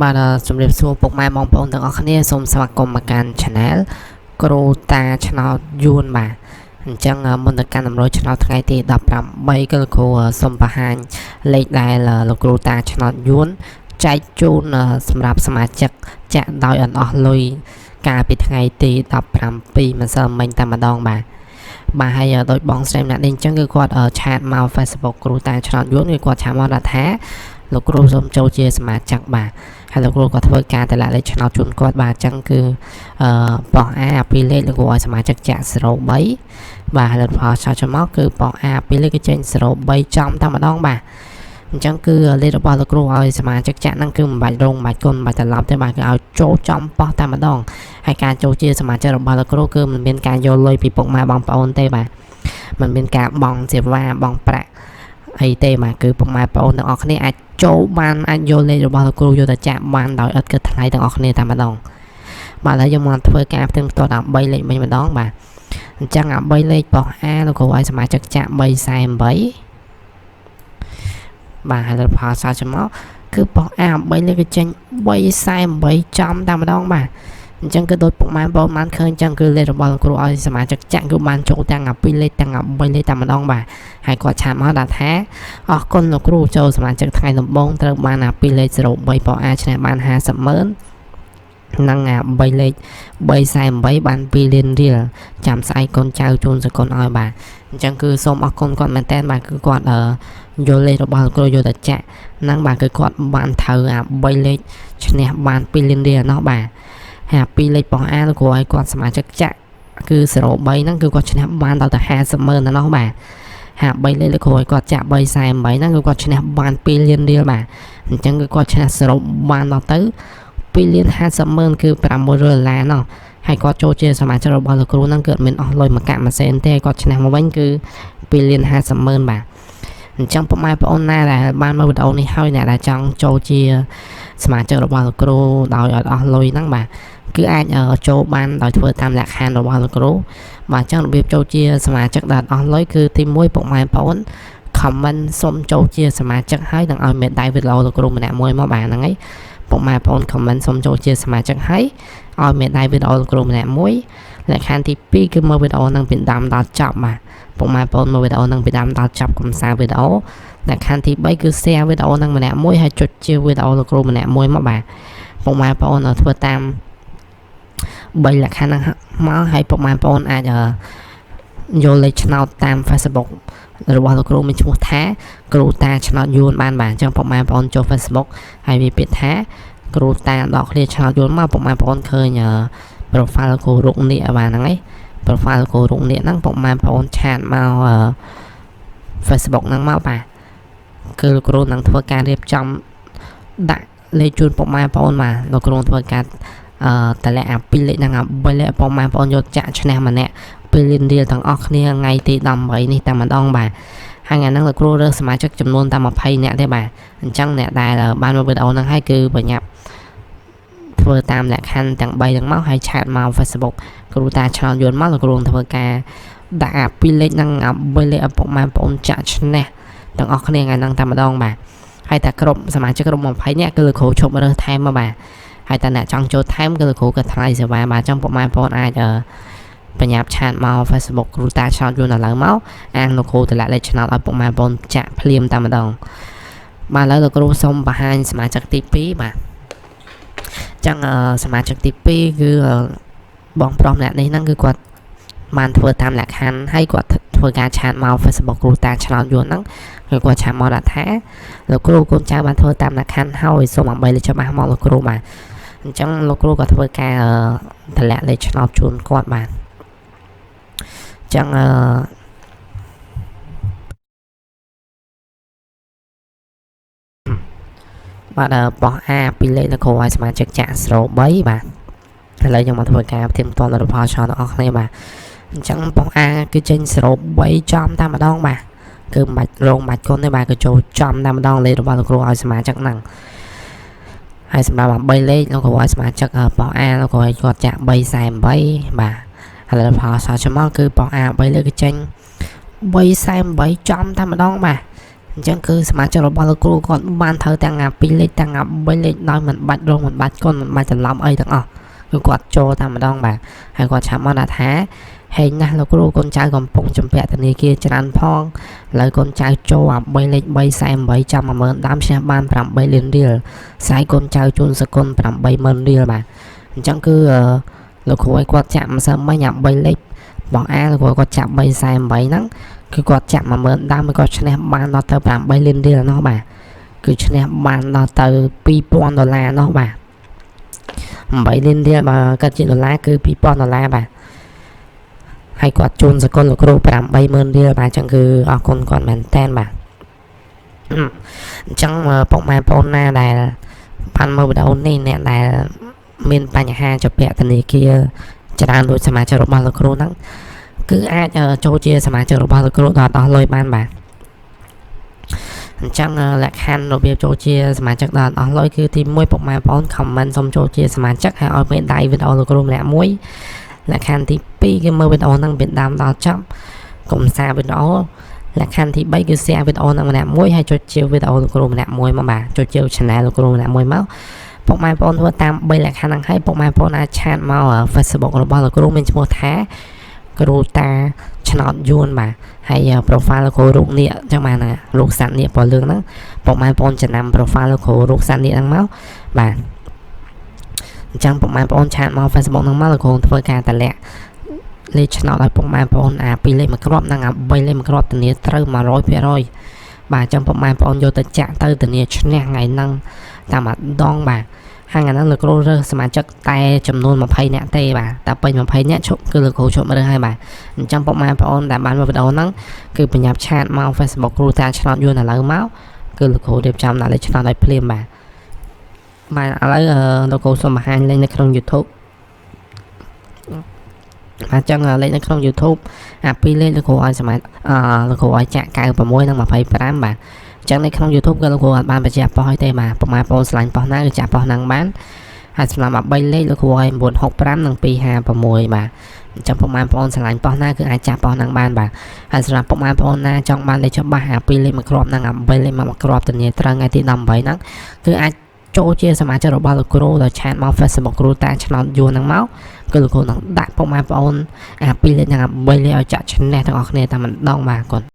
បាទជំរាបសួរពុកម៉ែបងប្អូនទាំងអស់គ្នាសូមស្វាគមន៍មកកាន់ Channel គ្រូតាឆ្នោតយួនបាទអញ្ចឹងមុនទៅកាន់តម្រូវឆ្នោតថ្ងៃទី18គឺលោកគ្រូសូមបង្ហាញលេខដែលលោកគ្រូតាឆ្នោតយួនចែកជូនសម្រាប់សមាជិកចាក់ដោយអត់អស់លុយកាលពីថ្ងៃទី17ម្សិលមិញតែម្ដងបាទហើយដោយបងស្រីម្នាក់នេះអញ្ចឹងគឺគាត់ឆាតមក Facebook គ្រូតាឆ្នោតយួនគឺគាត់ឆាតមកថាលោកគ្រូសូមចូលជាសមាជិកបាទហើយលោកគ្រូក៏ធ្វើការតម្លាក់លេខឆ្នោតជូនគាត់បាទអញ្ចឹងគឺបោះអាពីលេខលោកគ្រូឲ្យសមាជិកចាក់03បាទហើយផលឆោតចំមកគឺបោះអាពីលេខគឺចេញ03ចំតែម្ដងបាទអញ្ចឹងគឺលេខរបស់លោកគ្រូឲ្យសមាជិកចាក់ហ្នឹងគឺមិនបាច់រងមិនបាច់គុណមិនបាច់ត្រឡប់ទេបាទគឺឲ្យចូលចំប៉ោះតែម្ដងហើយការចូលជាសមាជិករបស់លោកគ្រូគឺមិនមានការយកលុយពីពុកម៉ែបងប្អូនទេបាទមិនមានការបង់សេវាបង់ប្រាក់អីទេបាទគឺពុកម៉ែបងប្អូនទាំងអស់គ្នាអាចចូលបានអាចយកលេខរបស់លោកគ្រូយកទៅចាក់បានដោយឥតគិតថ្លៃទាំងអស់គ្នាតែម្ដងបាទហើយយើងមកធ្វើការផ្ទឹងផ្ទាត់ដល់3លេខមិញម្ដងបាទអញ្ចឹង3លេខបោះអាលោកគ្រូឲ្យសមាជិកចាក់348បាទហើយដល់ផលសារចំមកគឺបោះអា3លេខគឺចេញ348ចំតែម្ដងបាទអញ្ចឹងគឺដូចពុកម៉ែបងបានឃើញអញ្ចឹងគឺលេខរបស់លោកគ្រូឲ្យសមាជិកចាក់គឺបានចូលទាំង2លេខទាំង3លេខតែម្ដងបាទហើយគាត់ឆាតមកដាក់ថាអរគុណលោកគ្រូចូលសមាជិកថ្ងៃដំបូងត្រូវបាន2លេខ03បោះអាឈ្នះបាន500000និង3លេខ348បាន2លានរៀលចាំស្អែកកូនចៅជូនសកលឲ្យបាទអញ្ចឹងគឺសូមអរគុណគាត់មែនតើបាទគឺគាត់យកលេខរបស់លោកគ្រូយកទៅចាក់ហ្នឹងបាទគឺគាត់បានត្រូវ3លេខឈ្នះបាន2លានរៀលណោះបាទហើយ2លេខបោះអាលោកគ្រូឲ្យគាត់សមាជិកចាក់គឺ03ហ្នឹងគឺគាត់ឈ្នះបានដល់ទៅ500000ណោះបាទហើយ3លេខលោកគ្រូឲ្យគាត់ចាក់348ហ្នឹងគឺគាត់ឈ្នះបាន2លានរៀលបាទអញ្ចឹងគឺគាត់ឈ្នះសរុបបានដល់ទៅ2500000គឺ$600ណោះហើយគាត់ចូលជាសមាជិករបស់លោកគ្រូហ្នឹងគឺអត់មានអស់លុយមកកាក់ម៉ាស៊ីនទេគាត់ឈ្នះមកវិញគឺ2500000បាទអញ្ចឹងពុកម៉ែបងប្អូនណាដែលបានមើលវីដេអូនេះហើយអ្នកដែលចង់ចូលជាសមាជិករបស់លោកគ្រូដោយអត់អស់លុយហ្នឹងបាទគឺអាចចូលបានដោយធ្វើតាមលក្ខខណ្ឌរបស់លោកគ្រូបាទអញ្ចឹងរបៀបចូលជាសមាជិកដែលអស់លុយគឺទី1ពុកម៉ែបងប្អូន comment សុំចូលជាសមាជិកហើយនឹងឲ្យមេដៃវីដេអូលោកគ្រូម្នាក់មួយមកបាទហ្នឹងហើយពុកម៉ែបងប្អូន comment សុំចូលជាសមាជិកហើយឲ្យមេដៃវីដេអូលោកគ្រូម្នាក់មួយលក្ខខណ្ឌទី2គឺមើលវីដេអូហ្នឹងពីដើមដល់ចប់បាទពុកម៉ែបងប្អូនមើលវីដេអូហ្នឹងពីដើមដល់ចប់កុំសាវីដេអូលក្ខខណ្ឌទី3គឺ share វីដេអូហ្នឹងម្នាក់មួយហើយចុចជាវីដេអូលោកគ្រូម្នាក់មួយមកបាទពុកម៉ែបងប្អូនធ្វើតាម3លក្ខខណ្ឌហ្នឹងមកហើយពុកម៉ែបងប្អូនអាចយកលេខឆ្នោតតាម Facebook របស់លោកគ្រូមានឈ្មោះថាគ្រូតាឆ្នោតយួនបានបាទអញ្ចឹងពុកម៉ែបងប្អូនចូល Facebook ហើយវាពាក្យថាគ្រូតាដកគ្នាឆ្នោតយួនមកពុកម៉ែបងប្អូនឃើញ profile គ្រូរុកនេះបាទហ្នឹងឯង profile គ្រូរុកនេះហ្នឹងពុកម៉ែបងប្អូនឆាតមក Facebook ហ្នឹងមកបាទគឺលោកគ្រូនឹងធ្វើការរៀបចំដាក់លេខជូនពុកម៉ែបងប្អូនបាទលោកគ្រូធ្វើការតម្លាក់2លេខហ្នឹង3លេខពុកម៉ែបងប្អូនយកចាក់ឈ្នះម្នាក់2លានរៀលទាំងអស់គ្នាថ្ងៃទី18នេះតែម្ដងបាទហើយថ្ងៃហ្នឹងលោកគ្រូរើសសមាជិកចំនួនតែ20នាក់ទេបាទអញ្ចឹងអ្នកដែលបានមើលវីដេអូហ្នឹងហើយគឺបញ្ញាប់ធ្វើតាមលក្ខខណ្ឌទាំង3ហ្នឹងមកហើយឆាតមក Facebook គ្រូតាឆ្នោតយួនមកលោកគ្រូធ្វើការដាក់2លេខហ្នឹង3លេខពុកម៉ែបងប្អូនចាក់ឈ្នះទាំងអស់គ្នាថ្ងៃហ្នឹងតែម្ដងបាទហើយតែគ្រប់សមាជិកគ្រប់20នាក់គឺលោកគ្រូឈប់រើសថែមមកបាទហើយតែអ្នកចង់ចូលថែមគឺលោកគ្រូក៏ថ្លៃសេវាបាទអញ្ចឹងពុកម៉ែបងប្អូនអាចបញ្ញាប់ឆាតមក Facebook គ្រូតាឆ្នោតយួនឥឡូវមកអានលោកគ្រូតម្លាក់លេខឆ្នោតឲ្យពុកម៉ែបងប្អូនចាក់ភ្លាមតែម្ដងបាទឥឡូវលោកគ្រូសូមបង្ហាញសមាជិកទី2បាទអញ្ចឹងសមាជិកទី2គឺបងប្រុសម្នាក់នេះហ្នឹងគឺគាត់បានធ្វើតាមលក្ខខណ្ឌហើយគាត់ធ្វើការឆាតមក Facebook គ្រូតាឆ្នោតយួនហ្នឹងគឺគាត់ឆាតមកដាក់ថាលោកគ្រូកូនចៅបានធ្វើតាមលក្ខខណ្ឌហើយសូមឲ្យលេខច្បាស់មកលោកគ្រូបាទអញ្ចឹងលោកគ្រូក៏ធ្វើការតម្លាក់លេខឆ្នោតជូនគាត់បាទអញ្ចឹងបាទបោះអាពីលេខលោកគ្រូឲ្យសមាជិកចាក់03បាទឥឡូវយើងមកធ្វើការផ្ទៀងផ្ទាត់លទ្ធផលឆ្នោតទាំងអស់គ្នាបាទអញ្ចឹងបោះអាគឺចេញ03ចំតែម្ដងបាទគឺមិនបាច់រងបាច់គុណទេបាទគឺចូលចំតែម្ដងលេខរបស់លោកគ្រូឲ្យសមាជិកហ្នឹងហើយសម្រាប់3លេខលោកគ្រូឲ្យសមាជិកបោះអាលោកគ្រូឲ្យគាត់ចាក់348បាទហើយលទ្ធផលឆ្នោតចំមកគឺបោះអា3លេខគឺចេញ348ចំតែម្ដងបាទអ chẳng cứ mà cho bao lâu cô còn ban thơ tăng ngà pi lên tăng ngà bay lên nói mình bắt rong mình bắt con mình bắt chần lắm ấy thằng cứ quạt cho ta mà đong bà hay quạt chạm mà đã thá hay na là cô con trai còn bông chấm vẹt thì kia cho ăn phong lời con trai cho bay lên bay sai 700 mà mơn đám xe ban làm bay lên đi sai con trai chôn sờ con làm bay mơn đi bà chẳng cứ là cô ấy quạt chạm sao mấy nhậm bay lên bọn A là cô quạt chạm bay sai 7 nắng cứ quạt chạm mà mơn đám mới có cho nên ban nó tao làm bay lên đi là nó bà cứ cho nên ban nó tao $2,000 nó bà 7 lên đi mà cái chuyện $คือ$2,000 bà hay quạt chônสกุลครูปรำใบเมินเดียวมาจังคือออกคนก่อนแมนแทนมาจังปกมาปนหน้าได้พันมือเดานี่เนี่ยได้มีปัญหาจะเปะตันนี้kiaจะได้โดยสมาชิกบาลครูนั้นคืออาจจะโจเจสมาชิกบาลครูต่อเลยบ้านบ่าจังหลักหันระเบียบโจเจสมาชิกต่อเลยคือที่มวยปกมาปนคอมเมนต์สมโจเจสมาชิกให้เอาไปได้วิดีโอครูแหลมมวยlà khăn thì pi cái mơ video năng Việt Nam đó chậm cùng xa bên đó là khăn thì bay cái xe video năng nạp muối hay cho chiều video của nạp muối mà bà cho chiều channel của nạp muối máu bộ mai pon thua tam bay là khả năng hay bộ mai pon chat mau ở Facebook của bao là của mình một tháng của ta channel yun mà hay profile của rụng nịa trong mà nè rụng sẵn nịa bỏ lương đó bộ mai pon chỉ nằm profile của rụng sẵn nịa năng máu bà chẳng bộ mai bọn chat mau Facebook năng máu là còn thôi cả tại lẽ lên channel lại bộ mai bọn pi lên mà crop năng bay lên mà crop từ nè trâu mà rồi bà trong bộ mai bọn vô tới chat tới từ nè channel ngày năng ta mà đong bà hai ngày năng lực roller mà chắc tay chấm luôn mà pay nè tay bà ta pay mà pay nè chụp cứ lực hỗ trợ mà được hai bà trong bộ mai bọn đã bán vào video năng cứ bị nhập chat mau Facebook của ta channel vô là lớn máu cứ lực hỗ đẹp trăm là lên channel lại play bà mà lấy logo số mà hai lên trong YouTube mà chẳng lên trong YouTube pi lên logo ai mà logo ai chạm cài vào môi năng mà phải bán bà chẳng lên trong YouTube cái logo ban phải chạm bao tay mà mà post lại bao năng chạm bao năng bán hay là mà bay lên logo ai muốn học bán năng pi hà vào môi bà trong mà post lại bao năng cứ ai chạm bao năng bán bà hay là mà post trong ban để cho bà pi lên mà crop năng bay lên mà crop từ nhẹ trăng ngay thì nằm vậy nắng cứ ai chỗ chiaสมาชิกរបស់លោកគ្រូដល់ channel Facebook គ្រូតាឆ្លងយួរហ្នឹងមកគឺលោកគ្រូនឹងដាក់ពុកម៉ែបងប្អូនពីលេខហ្នឹង3លេខឲ្យចាក់ channel ទាំងអស់គ្នាតែម្ដងបាទគាត់